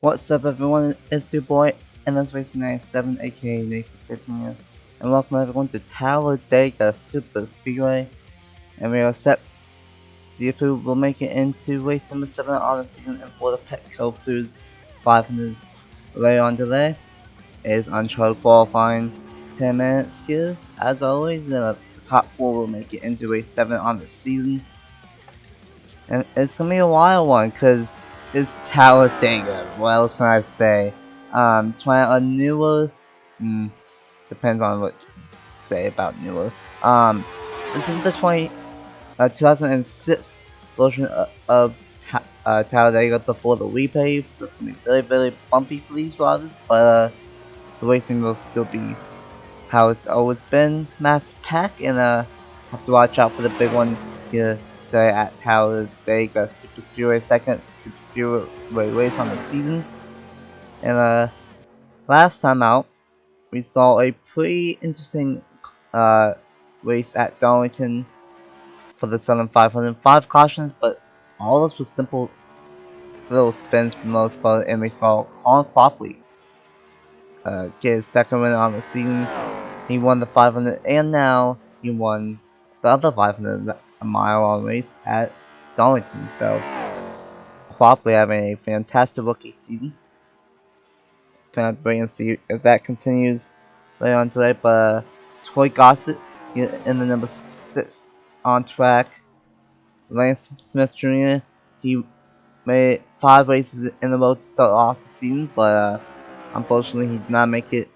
What's up everyone, it's your boy NR2003 aka Nathan Stapleton, and welcome everyone to Talladega Super Speedway, and we are set to see if we will make it into race number 7 on the season and for the Peco Foods 500 delay on delay. It is Uncharted qualifying 10 minutes here, as always, the top 4 will make it into race 7 on the season. And it's gonna be a wild one, cause it's Talladega. What else can I say? Trying a newer, depends on what you say about newer. This is the 2006 version of Talladega before the repave, so it's gonna be very bumpy for these drivers. But the racing will still be how it's always been, mass pack, and have to watch out for the big one here today at Talladega Super Speedway, second Super Speedway race on the season. And last time out, we saw a pretty interesting race at Darlington for the Southern 500. 5 cautions, but all this was simple little spins for the most part, and we saw Colin Croftley get his second win on the season. He won the 500, and now he won the other 500 mile race at Darlington. So, probably having a fantastic rookie season. Gonna wait and see if that continues later on today. But Troy Gossett in the number 6 on track. Lance Smith Jr. He made 5 races in a row to start off the season, but unfortunately he did not make it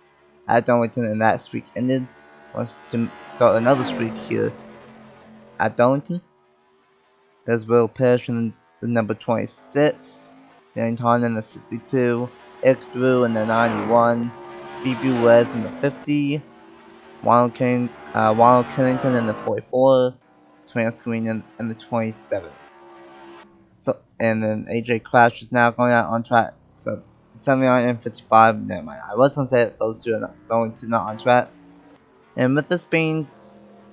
at Darlington, and that streak ended. Wants to start another streak here at Darlington. There's Will Parrish in the number 26, Darren Ton in the 62, Eric Drew in the 91, B.B. Wes in the 50, Ronald Kennington in the 44, Trans Green in the 27. So, and then AJ Crash is now going out on track. So 79 and 55. Never mind. I was gonna say that those two are not on track. And with this being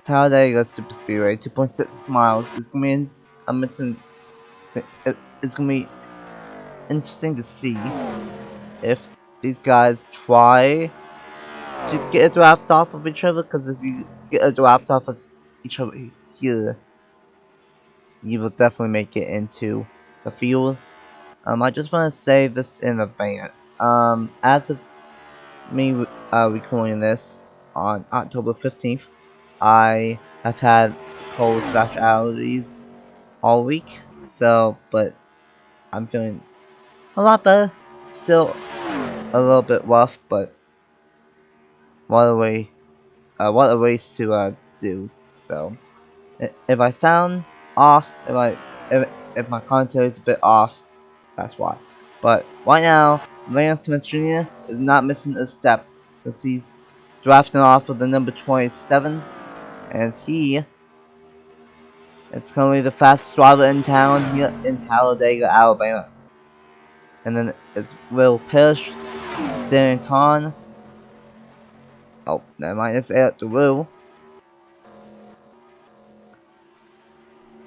Talladega Super Speedway, 2.6 miles, it's gonna be it's gonna be interesting to see if these guys try to get a draft off of each other. Because if you get a draft off of each other here, you will definitely make it into the field. I just want to say this in advance. As of me recording this on October 15th, I have had cold/allergies all week. So, but I'm feeling a lot better. Still a little bit rough, but what a race to do. So, if I sound off, if my commentary is a bit off, that's why. But right now, Lance Smith Jr. is not missing a step, because he's drafting off with the number 27, and he is currently the fastest driver in town here in Talladega, Alabama. And then it's Will Parrish, Darren Ton. Oh, never mind, it's Eric Drew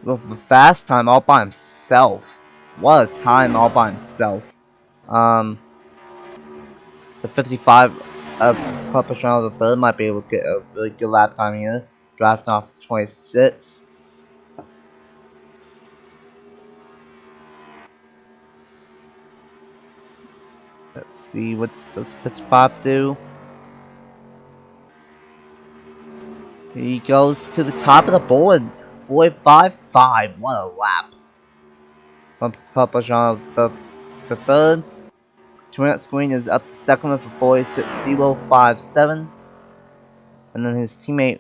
with a fast time all by himself. What a time all by himself. The 55 Club Pastrana the third might be able to get a really good lap time here. Drafting off 26. Let's see, what does 55 do? He goes to the top of the board. Boy, 5-5. What a lap. From Club Pastrana the third. Turnout screen is up to second with a 46.057, and then his teammate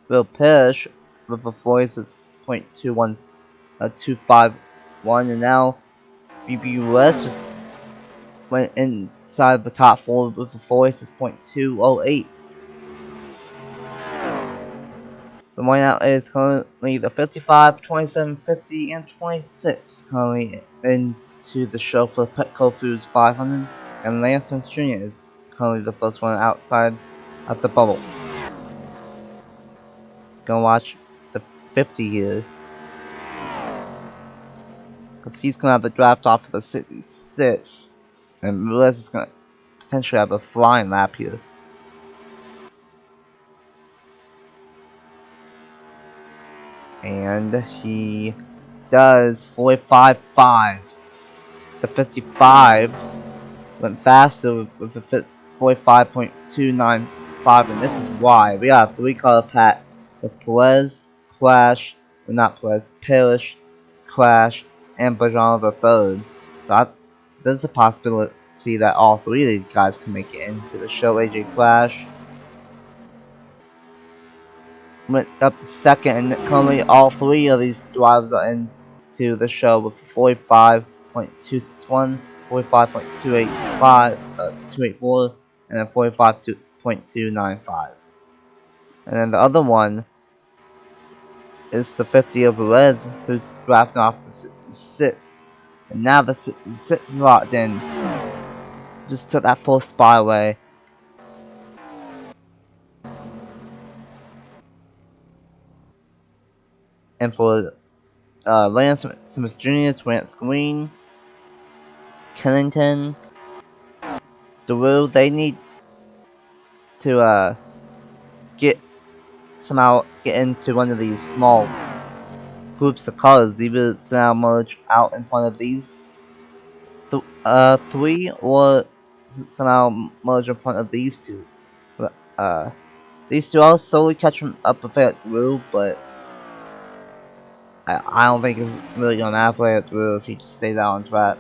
Will Parrish with a 46.251, and now BBUS just went inside the top 4 with a 46.208. So right now it is currently the 55, 27, 50, and 26 currently into the show for the Peco Foods 500, and Lance Smith Jr. is currently the first one outside of the bubble. Gonna watch the 50 here, because he's gonna have the draft off of the 66. And Ruiz is gonna potentially have a flying lap here. And he does 45.5. The 55 went faster with the 45.295, and this is why. We got a 3-color pack with Perez, Crash, well, not Perez, Perish, Crash, and Bajano the third. So there's a possibility that all 3 of these guys can make it into the show. AJ Crash went up to second, and currently all 3 of these drivers are into the show with 45.261, 45.285, 284, and then 45.295. And then the other one is the 50 of Reds, who's drafting off the 66. And now the 66 is locked in. Just took that 4th spot away. And for Lance Smith Jr., Terrence Green, Kennington, DeWoo, they need to somehow get into one of these small groups of cars, either somehow merge out in front of these 3, or somehow merge in front of these 2. These 2 are slowly catching up with it through, but I don't think it's really gonna matter through if he just stays out on track.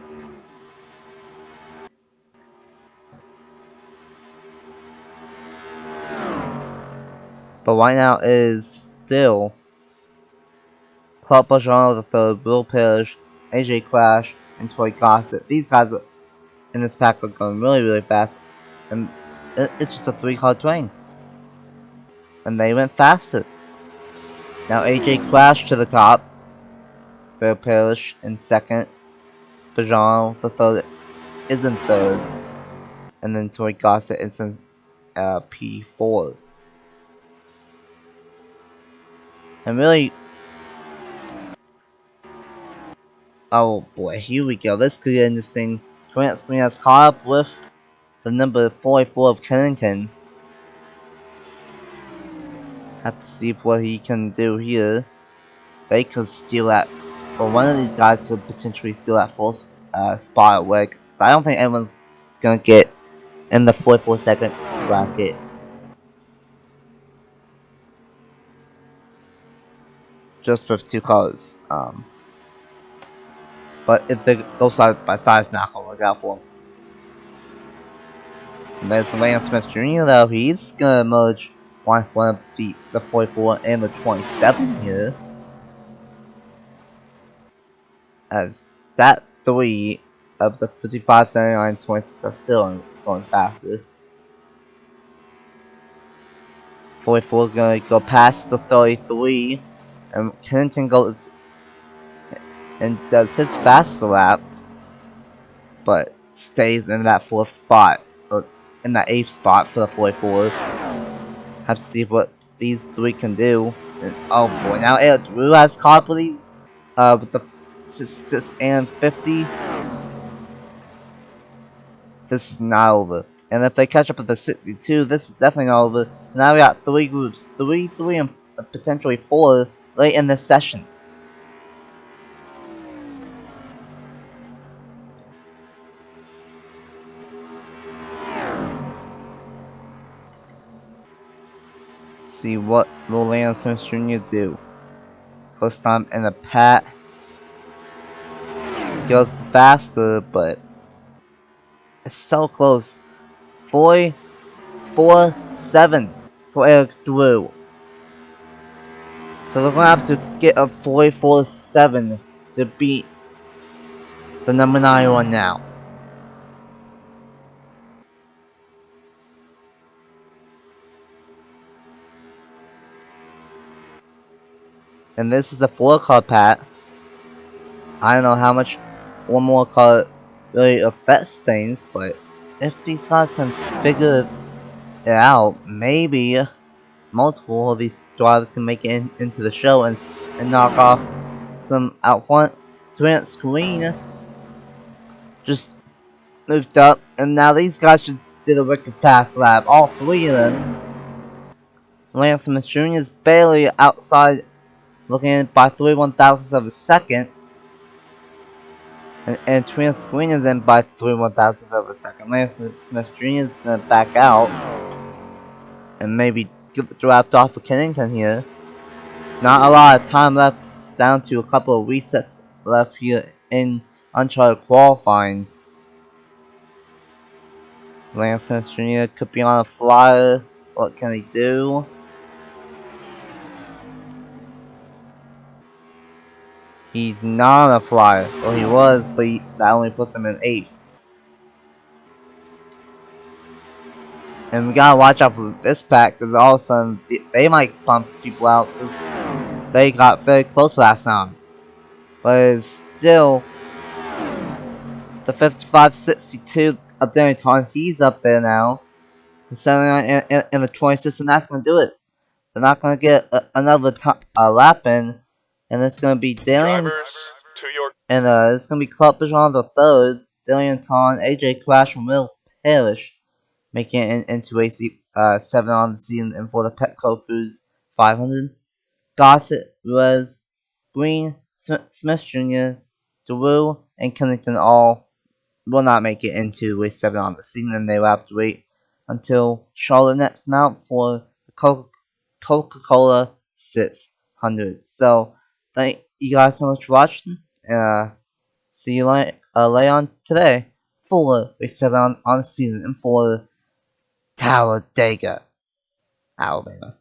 But right now is still Clark Bajano the third, Will Parrish, AJ Crash, and Troy Gossett. These guys in this pack are going really fast, and it's just a 3-car train. And they went faster. Now AJ crashed to the top. Will Parrish in second. Bajano the third is in third. And then Troy Gossett is in P4. And really, oh boy, here we go. This could get interesting. Trent Screen has caught up with the number 44 of Kennington. Have to see what he can do here. They could steal that, or one of these guys could potentially steal that 4th spot away. Cause I don't think anyone's gonna get in the 44-second bracket. Just with 2 cars. But if they go side by side, it's not gonna work out for them. And there's Lance Smith Jr. though. He's gonna merge one of the 44 and the 27 here. As that 3 of the 55, 79, 26 are still going faster. 44 gonna go past the 33, and Kennington goes and does his fast lap, but stays in that 4th spot, or in that 8th spot for the 44. Have to see what these 3 can do. And oh boy, now Eric Drew has caught up with the 66 and 50. This is not over. And if they catch up with the 62, this is definitely not over. So now we got 3 groups, 3, and potentially 4 late in this session. See what will Lance Smith Jr. do. First time in a pat. Goes faster, but it's so close. 4.47 for Eric Drew. So they're gonna have to get a 4.47 to beat the number 91 now. And this is a 4-car pat. I don't know how much one more car really affects things, but if these guys can figure it out, maybe multiple of these drivers can make it into the show and knock off some out front. Trent Screen just moved up, and now these guys should do the wicked fast lap. All three of them. Lance Smith Jr. is barely outside, looking in by 3/1000ths of a second. And Trina Green is in by 3/1000ths of a second. Lance Smith Jr. is going to back out. And maybe get the draft off of Kennington here. Not a lot of time left, down to a couple of resets left here in Uncharted qualifying. Lance Smith Jr. could be on a flyer. What can he do? He's not on a flyer. Well, he was, but that only puts him in 8th. And we gotta watch out for this pack, because all of a sudden, they might bump people out, because they got very close last time. But it's still, the 5562 of Darrington, he's up there now. The 79 in the 26th, and that's gonna do it. They're not gonna get another lap in, and it's gonna be Darian. And it's gonna be Club Bijan the third, Darian Ton, AJ Crash, and Will Parrish, making it into a 7 on the season, and for the Peco Foods 500. Gossett, Rez, Green, Smith Jr., DeWoo, and Kennington all will not make it into a 7 on the season, and they will have to wait until Charlotte next month for the Coca-Cola 600. So, thank you guys so much for watching, and see you later on today for a 7 on the season and for Talladega, Alabama.